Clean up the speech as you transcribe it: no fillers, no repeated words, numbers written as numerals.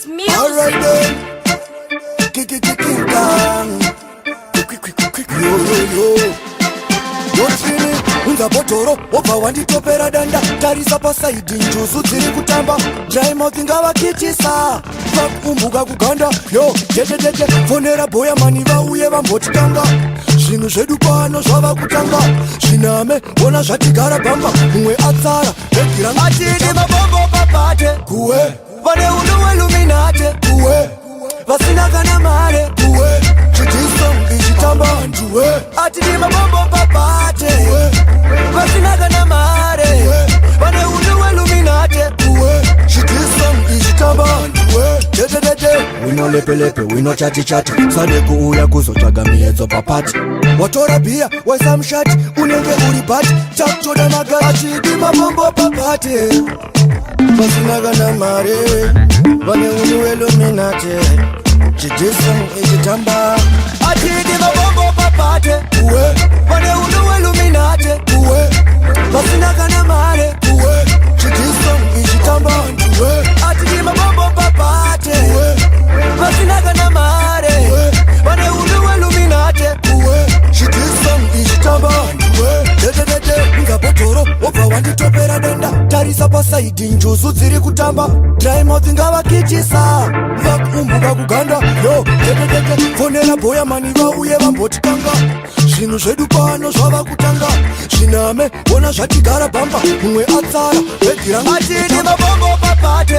It's music. Alright then. King Kang. Yo yo yo. Yochini unza botoro wobva wanditopera danda tarisa pasaidi njuzu dziri kutamba dry mouth ngavakitisa vakumbuka kuganda yo jejejeje fonera boya mani vauye vambotikanga zvinhu zvedu pano zvava kutanga zviname bona zvatigara bamba mumwe atsara vegiranga atini mabombo papate kuwe vane undu weluminate kuwe vasina kana mare kuwe chitiso ichitamba njuwe atini mabombo papate vasina kana mare vane undu weluminate kuwe chitiso ichitamba njuwe dededede wino lepelepe wino chati sade kuuya kuzotsvaga miedzo papati watora bhiya waisa mushati unenge uri bati takutoda magari achidi mabombo papate vasina kana mare vane undu weluminate chitiso ichitamba atidi mabombo papate uwe vane undu weluminate uwe vasina kana mare uwe chitiso ichitamba uwe atidi mabombo papate uwe vasina kana mare vane undu weluminate uwe chitiso ichitamba uwe dededede ngabotoro wobva wanditopera danda tarisa pasaidi njuzu dziri kutamba dry mouth ngavakitisa vakumbuka kuganda yo dededede fonera boya mani vauye vambotikanga zvinhu zvedu pano zvava kutanga zviname bona zvatigara bamba mumwe atsara vegiranga atini mabombo papate